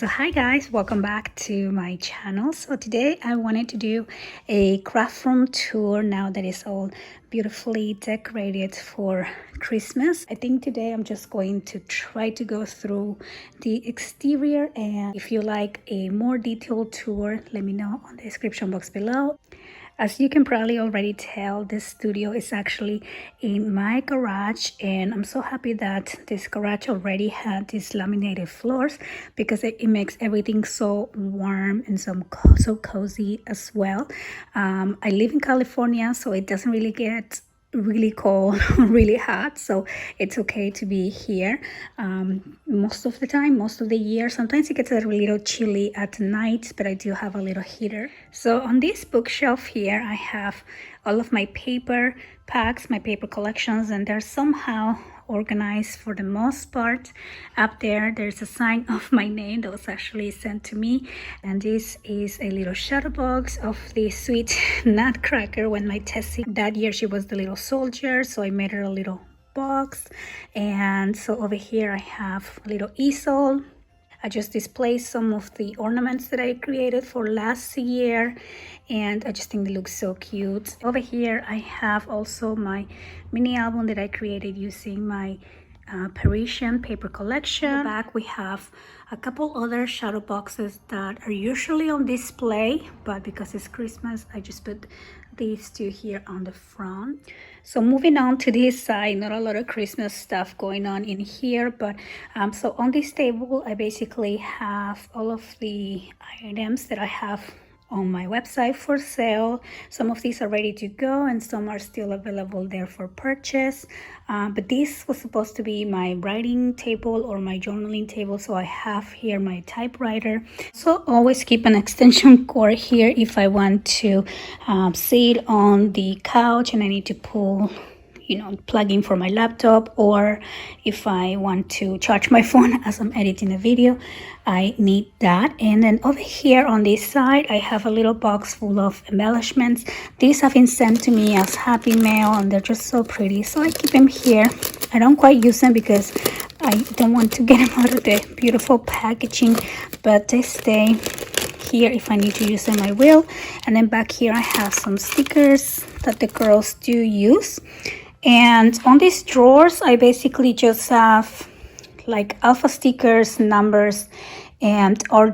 So hi guys, welcome back to my channel. So today I wanted to do a craft room tour now that it's all beautifully decorated for Christmas. I think today I'm just going to try to go through the exterior, and if you like a more detailed tour, let me know on the description box below. As you can probably already tell, this studio is actually in my garage, and I'm so happy that this garage already had these laminated floors because it makes everything so warm and so cozy as well. I live in California, so it doesn't really get really cold really hot, so it's okay to be here most of the time, most of the year. Sometimes it gets a little chilly at night, but I do have a little heater. So on this bookshelf here I have all of my paper packs, my paper collections, and they're somehow organized for the most part. Up there's a sign of my name that was actually sent to me, and this is a little shadow box of the sweet nutcracker. When my Tessie that year, she was the little soldier, so I made her a little box. And so over here I have a little easel. I just displayed some of the ornaments that I created for last year, and I just think they look so cute. Over here I have also my mini album that I created using my Parisian paper collection. In the back we have a couple other shadow boxes that are usually on display, but because it's Christmas I just put these two here on the front. So moving on to this side, not a lot of Christmas stuff going on in here, but so on this table I basically have all of the items that I have on my website for sale. Some of these are ready to go and some are still available there for purchase, but this was supposed to be my writing table or my journaling table, so I have here my typewriter. So always keep an extension cord here if I want to sit on the couch and I need to pull, plug in for my laptop, or if I want to charge my phone as I'm editing a video, I need that. And then over here on this side I have a little box full of embellishments. These have been sent to me as happy mail and they're just so pretty, so I keep them here. I don't quite use them because I don't want to get them out of the beautiful packaging, but they stay here. If I need to use them I will. And then back here I have some stickers that the girls do use. And on these drawers I basically just have like alpha stickers, numbers, and or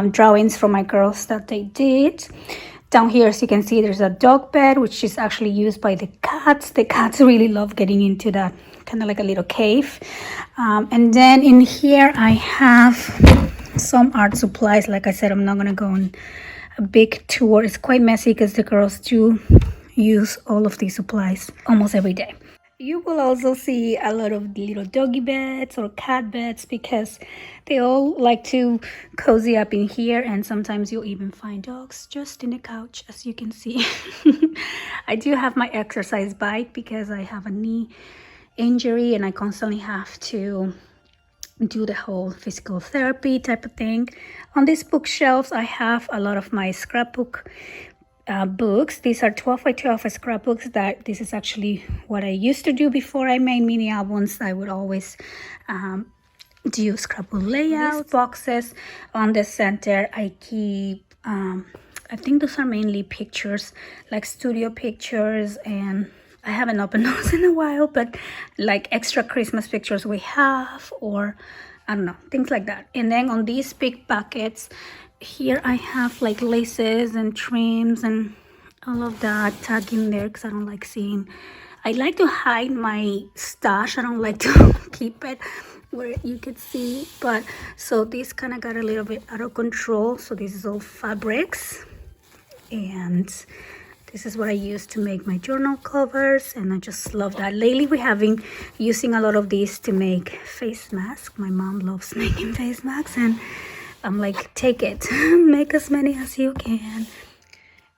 drawings from my girls that they did. Down here, as you can see, there's a dog bed, which is actually used by the cats. The cats really love getting into that, kind of like a little cave. And then in here I have some art supplies. Like I said, I'm not gonna go on a big tour. It's quite messy because the girls do use all of these supplies almost every day. You will also see a lot of little doggy beds or cat beds because they all like to cozy up in here, and sometimes you'll even find dogs just in the couch, as you can see. I do have my exercise bike because I have a knee injury and I constantly have to do the whole physical therapy type of thing. On these bookshelves I have a lot of my scrapbook books. These are 12 by 12 scrapbooks. This is actually what I used to do before I made mini albums. I would always do scrapbook layouts. These boxes on the center I keep I think those are mainly pictures, like studio pictures, and I haven't opened those in a while, but like extra Christmas pictures we have, or I don't know, things like that. And then on these big buckets here I have like laces and trims and all of that tucked in there because I don't like seeing. I like to hide my stash. I don't like to keep it where you could see. But so this kind of got a little bit out of control. So this is all fabrics, and this is what I use to make my journal covers, and I just love that. Lately we have been using a lot of these to make face masks. My mom loves making face masks, and I'm like, take it, make as many as you can.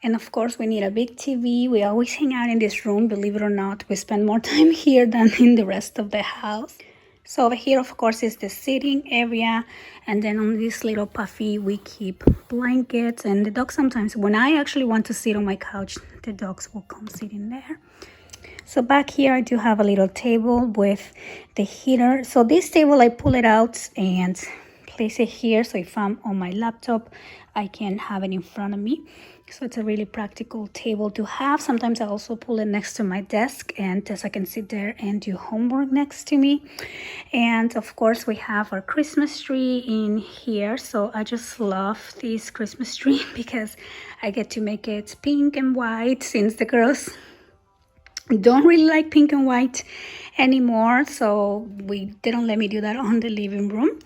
And of course we need a big TV. We always hang out in this room, believe it or not. We spend more time here than in the rest of the house. So over here of course is the sitting area, and then on this little puffy we keep blankets, and the dogs sometimes, when I actually want to sit on my couch, the dogs will come sit in there. So back here I do have a little table with the heater. So this table I pull it out and place it here, so if I'm on my laptop I can have it in front of me. So it's a really practical table to have. Sometimes I also pull it next to my desk, and Tessa can sit there and do homework next to me. And of course we have our Christmas tree in here. So I just love this Christmas tree because I get to make it pink and white, since the girls don't really like pink and white anymore, so they don't let me do that on the living room.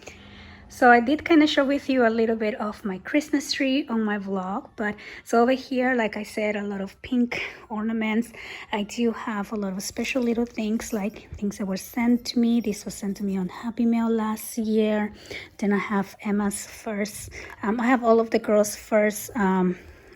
So I did kind of share with you a little bit of my Christmas tree on my vlog. But so over here, like I said, a lot of pink ornaments. I do have a lot of special little things, like things that were sent to me. This was sent to me on Happy Mail last year. Then I have Emma's first, I have all of the girls' first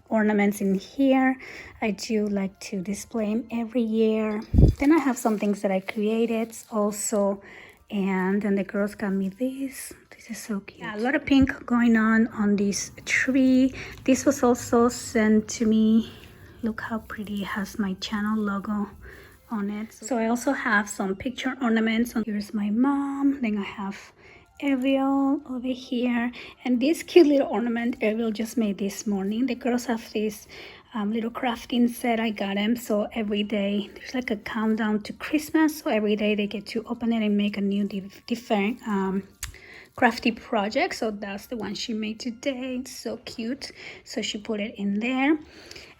ornaments in here. I do like to display them every year. Then I have some things that I created also. And then the girls got me this. This is so cute. Yeah, a lot of pink going on this tree. This was also sent to me. Look how pretty. It has my channel logo on it. So I also have some picture ornaments. Here's my mom. Then I have Ariel over here. And this cute little ornament Ariel just made this morning. The girls have this little crafting set. I got them, so every day there's like a countdown to Christmas, so every day they get to open it and make a new different crafty project. So that's the one she made today. It's so cute, so she put it in there.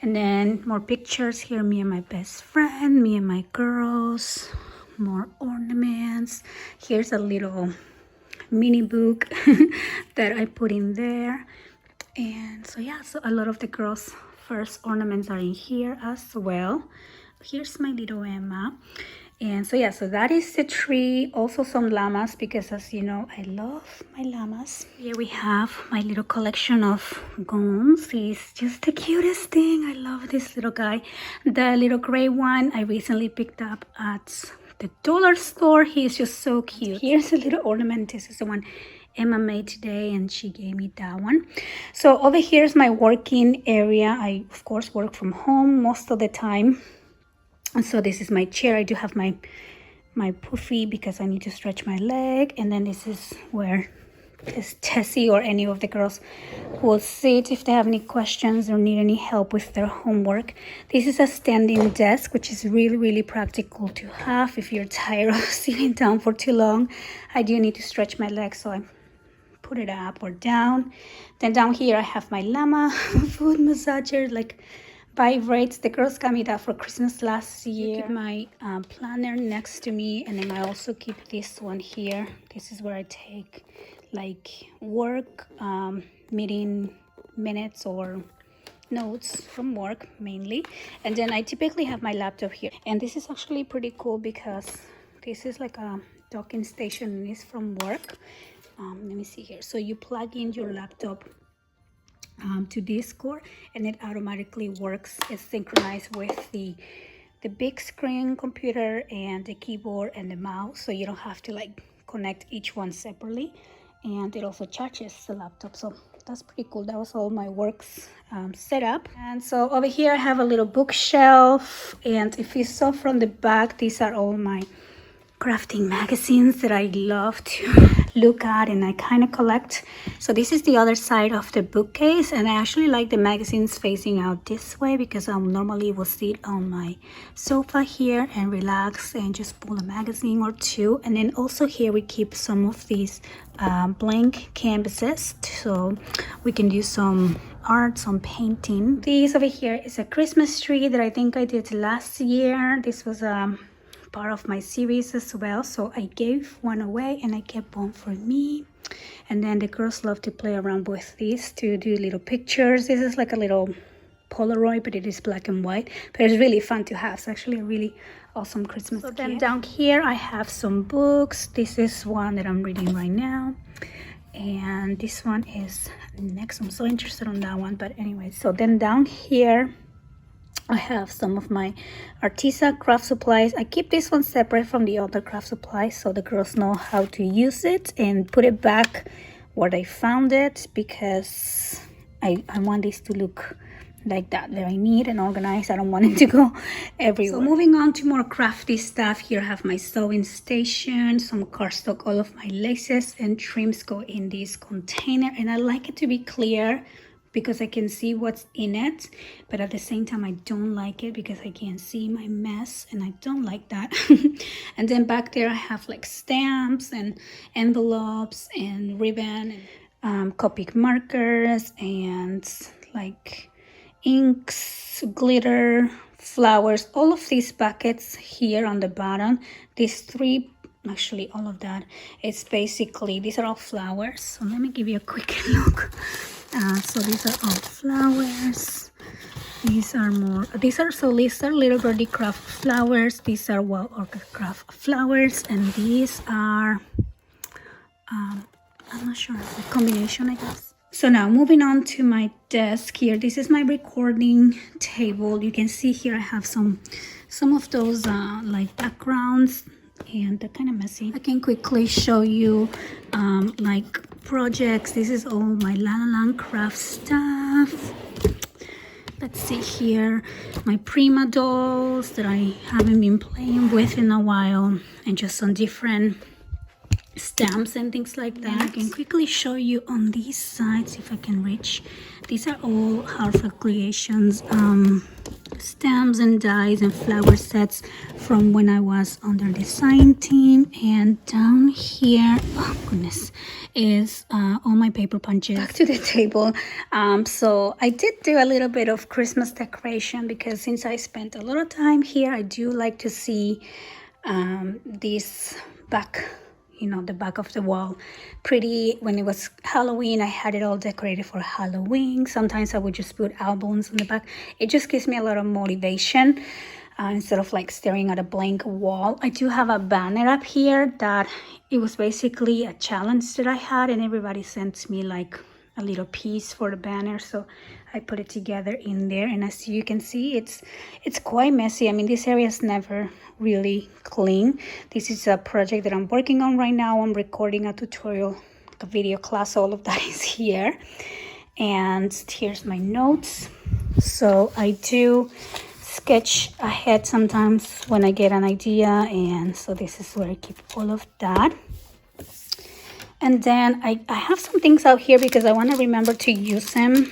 And then more pictures here, me and my best friend, me and my girls, more ornaments. Here's a little mini book that I put in there. And so yeah, so a lot of the girls' first ornaments are in here as well. Here's my little Emma. And so yeah, so that is the tree. Also some llamas, because as you know, I love my llamas. Here we have my little collection of gowns. He's just the cutest thing. I love this little guy. The little gray one I recently picked up at the dollar store. He's just so cute. Here's a little ornament. This is the one Emma made today, and she gave me that one. So over here is my working area. I of course work from home most of the time, and so this is my chair. I do have my puffy because I need to stretch my leg. And then this is where Tessie or any of the girls will sit if they have any questions or need any help with their homework. This is a standing desk, which is really practical to have if you're tired of sitting down for too long. I do need to stretch my legs, so I put it up or down. Then down here I have my llama foot massager, like vibrates. The girls got me that for Christmas last year. I keep my planner next to me, and then I also keep this one here. This is where I take like work meeting minutes or notes from work mainly. And then I typically have my laptop here, and this is actually pretty cool because this is like a docking station and it's from work. Let me see here. So you plug in your laptop to Discord, and it automatically works. It's synchronized with the big screen computer and the keyboard and the mouse, so you don't have to like connect each one separately. And it also charges the laptop, so that's pretty cool. That was all my works set up. And so over here I have a little bookshelf, and if you saw from the back, these are all my crafting magazines that I love to look at and I kind of collect. So this is the other side of the bookcase, and I actually like the magazines facing out this way because I normally will sit on my sofa here and relax and just pull a magazine or two. And then also here we keep some of these blank canvases, so we can do some art, some painting. This over here is a Christmas tree that I think I did last year. This was part of my series as well, so I gave one away and I kept one for me. And then the girls love to play around with this to do little pictures. This is like a little Polaroid, but it is black and white, but it's really fun to have. It's actually a really awesome Christmas gift. Then down here I have some books. This is one that I'm reading right now, and this one is next. I'm so interested on that one, but anyway. So then down here I have some of my Artisa craft supplies. I keep this one separate from the other craft supplies so the girls know how to use it and put it back where they found it, because I want this to look like that, very neat and organized. I don't want it to go everywhere. So moving on to more crafty stuff, here I have my sewing station, some cardstock. All of my laces and trims go in this container, and I like it to be clear because I can see what's in it, but at the same time I don't like it because I can't see my mess, and I don't like that. And then back there I have like stamps and envelopes and ribbon and Copic markers and like inks, glitter, flowers, all of these buckets here on the bottom. These three, actually all of that, it's basically, these are all flowers. So let me give you a quick look. So these are all flowers. These are little birdie craft flowers. These are wild orchid craft flowers, and these are I'm not sure, a combination, I guess. So now moving on to my desk here, this is my recording table. You can see here I have some of those like backgrounds, and they're kind of messy. I can quickly show you like projects. This is all my La La Land craft stuff. Let's see here, my Prima dolls that I haven't been playing with in a while, and just some different stamps and things like that. I can quickly show you on these sides if I can reach. These are all Hartford Creations stamps and dies and flower sets from when I was on their design team. And down here, oh goodness, is all my paper punches. Back to the table. So I did do a little bit of Christmas decoration because since I spent a lot of time here, I do like to see this back, you know, the back of the wall pretty. When it was Halloween, I had it all decorated for Halloween. Sometimes I would just put albums on the back. It just gives me a lot of motivation instead of like staring at a blank wall. I do have a banner up here that it was basically a challenge that I had, and everybody sent me like a little piece for the banner, so I put it together in there. And as you can see, it's quite messy. I mean, this area is never really clean. This is a project that I'm working on right now. I'm recording a tutorial, a video class. All of that is here, and here's my notes. So I do sketch ahead sometimes when I get an idea, and so this is where I keep all of that. And then I have some things out here because I want to remember to use them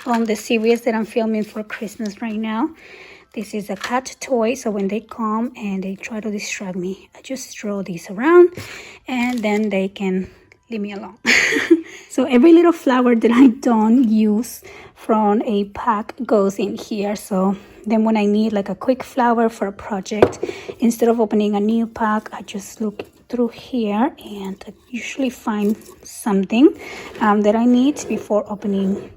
on the series that I'm filming for Christmas right now. This is a cat toy, so when they come and they try to distract me, I just throw these around and then they can leave me alone. So every little flower that I don't use from a pack goes in here. So then when I need like a quick flower for a project, instead of opening a new pack, I just look through here and I usually find something that I need before opening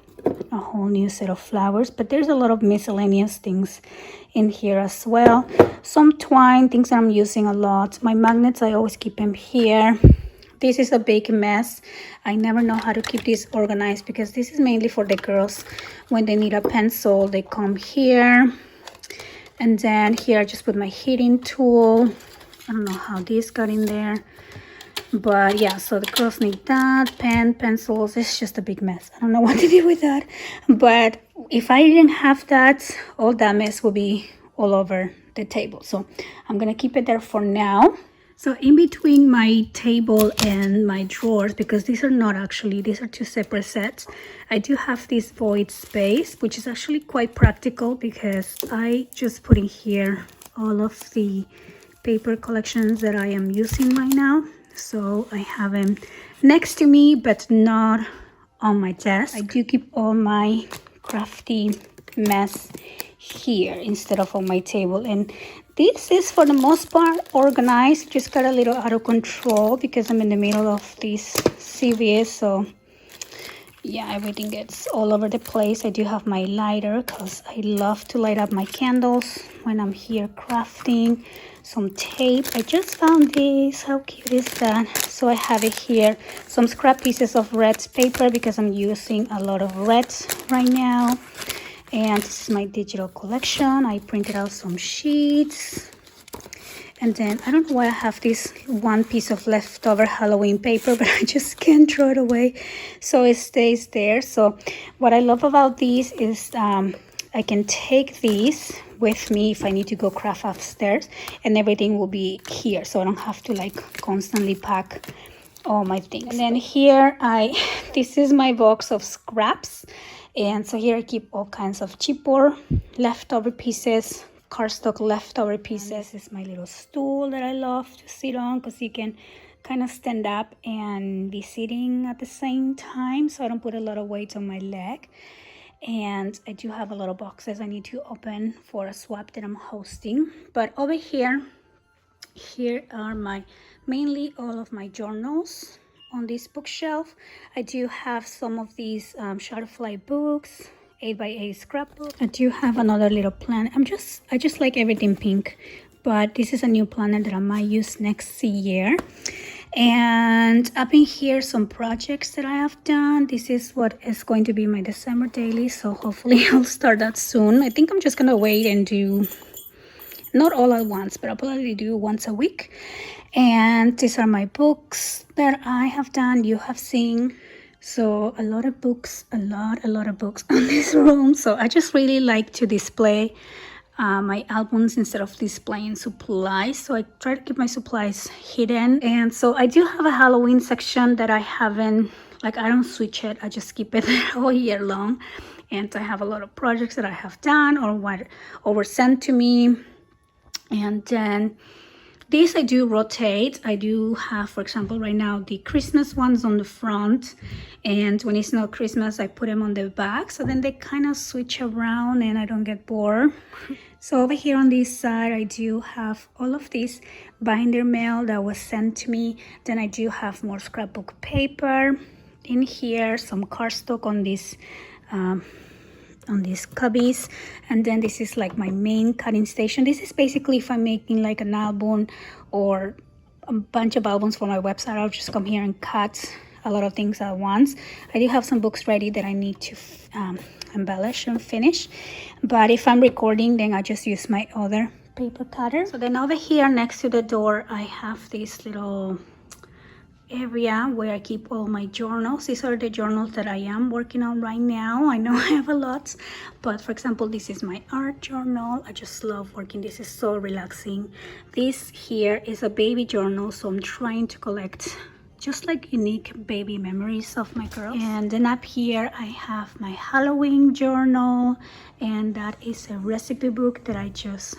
a whole new set of flowers. But there's a lot of miscellaneous things in here as well. Some twine, things that I'm using a lot. My magnets, I always keep them here. This is a big mess. I never know how to keep this organized because this is mainly for the girls. When they need a pencil, they come here. And then here I just put my heating tool. I don't know how this got in there, but yeah, so the girls need that, pencils. It's just a big mess. I don't know what to do with that, but if I didn't have that, all that mess would be all over the table. So I'm gonna keep it there for now. So in between my table and my drawers, because these are not actually, these are two separate sets, I do have this void space, which is actually quite practical because I just put in here all of the paper collections that I am using right now. So I have them next to me, but not on my desk. I do keep all my crafty mess here instead of on my table. And this is for the most part organized. Just got a little out of control because I'm in the middle of this series. So yeah, everything gets all over the place. I do have my lighter because I love to light up my candles when I'm here crafting. Some tape. I just found this. How cute is that? So I have it here. Some scrap pieces of red paper because I'm using a lot of red right now. And this is my digital collection. I printed out some sheets. And then I don't know why I have this one piece of leftover Halloween paper, but I just can't throw it away, so it stays there. So what I love about these is I can take these with me if I need to go craft upstairs, and everything will be here, so I don't have to like constantly pack all my things. And then here this is my box of scraps, and so here I keep all kinds of chipboard leftover pieces, cardstock leftover pieces. And this is my little stool that I love to sit on because you can kind of stand up and be sitting at the same time, so I don't put a lot of weight on my leg. And I do have a lot of boxes I need to open for a swap that I'm hosting. But over here are mainly all of my journals on this bookshelf. I do have some of these Shutterfly books, 8x8 scrapbook. I do have another little planner. I just like everything pink, but this is a new planner that I might use next year. And up in here, some projects that I have done. This is what is going to be my December daily, so hopefully I'll start that soon. I think I'm just gonna wait and do not all at once, but I'll probably do once a week. And these are my books that I have done, you have seen. So a lot of books, a lot of books on this room. So I just really like to display my albums instead of displaying supplies. So I try to keep my supplies hidden. And so I do have a Halloween section that I haven't, like, I don't switch it, I just keep it all year long. And I have a lot of projects that I have done or were sent to me. And then these I do rotate. I do have, for example, right now the Christmas ones on the front, and when it's not Christmas I put them on the back, so then they kind of switch around and I don't get bored. So over here on this side I do have all of this binder mail that was sent to me. Then I do have more scrapbook paper in here, some cardstock on these cubbies, and then this is like my main cutting station. This is basically if I'm making like an album or a bunch of albums for my website, I'll just come here and cut a lot of things at once. I do have some books ready that I need to embellish and finish, but if I'm recording then I just use my other paper cutter. So then over here next to the door I have this little area where I keep all my journals. These are the journals that I am working on right now. I know I have a lot, but for example this is my art journal. I just love working. This is so relaxing. This here is a baby journal, so I'm trying to collect just like unique baby memories of my girls. And then up here I have my Halloween journal, and that is a recipe book that I just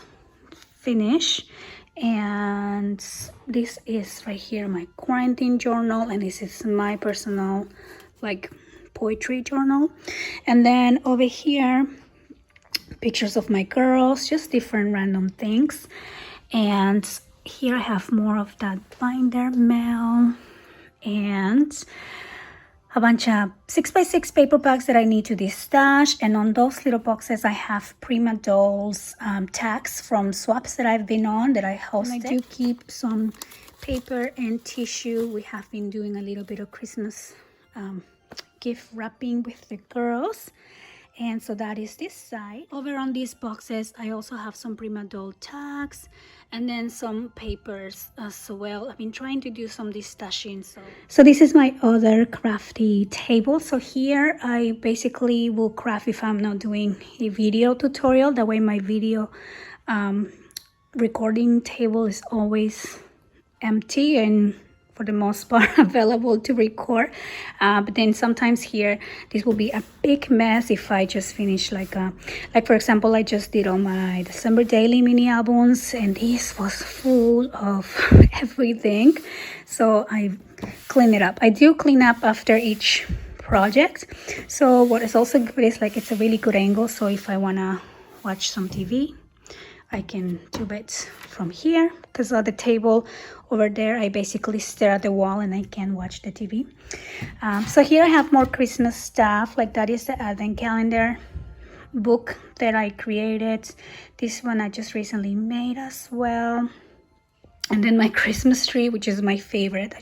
finished. And this is right here my quarantine journal, and this is my personal like poetry journal. And then over here pictures of my girls, just different random things. And here I have more of that binder mail and a bunch of 6x6 paper bags that I need to stash. And on those little boxes I have Prima Dolls tags from swaps that I've been on that I hosted. And I do keep some paper and tissue. We have been doing a little bit of Christmas gift wrapping with the girls. And so that is this side. Over on these boxes I also have some Prima Doll tags and then some papers as well. I've been trying to do some destashing. So this is my other crafty table. So here I basically will craft if I'm not doing a video tutorial. That way my video recording table is always empty and for the most part available to record, but then sometimes here this will be a big mess if I just finish like for example I just did all my December daily mini albums and this was full of everything, so I clean it up. I do clean up after each project. So what is also good is like it's a really good angle, so if I want to watch some TV I can do it from here, because on the table over there I basically stare at the wall and I can watch the TV. So here I have more Christmas stuff, like that is the advent calendar book that I created. This one I just recently made as well. And then my Christmas tree, which is my favorite.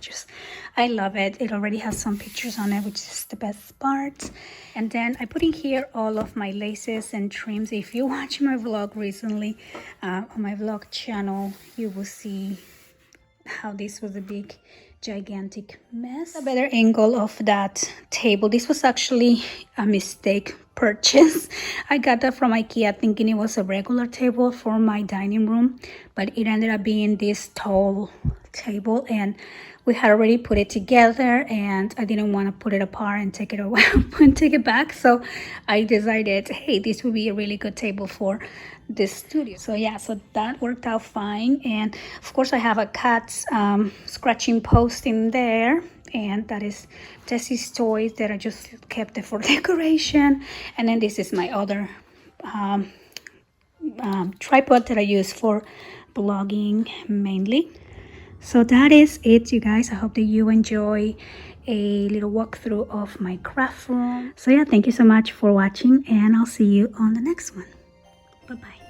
I love it. It already has some pictures on it, which is the best part. And then I put in here all of my laces and trims. If you watch my vlog recently, on my vlog channel, you will see how this was a big gigantic mess. A better angle of that table. This was actually a mistake purchase. I got that from IKEA thinking it was a regular table for my dining room, but it ended up being this tall table, and we had already put it together and I didn't want to put it apart and take it away and take it back. So I decided, hey, this would be a really good table for this studio. So yeah, so that worked out fine. And of course I have a cat scratching post in there, and that is Tessie's toys that I just kept it for decoration. And then this is my other tripod that I use for blogging mainly. So that is it, you guys. I hope that you enjoy a little walkthrough of my craft room. So yeah, thank you so much for watching, and I'll see you on the next one. Bye bye.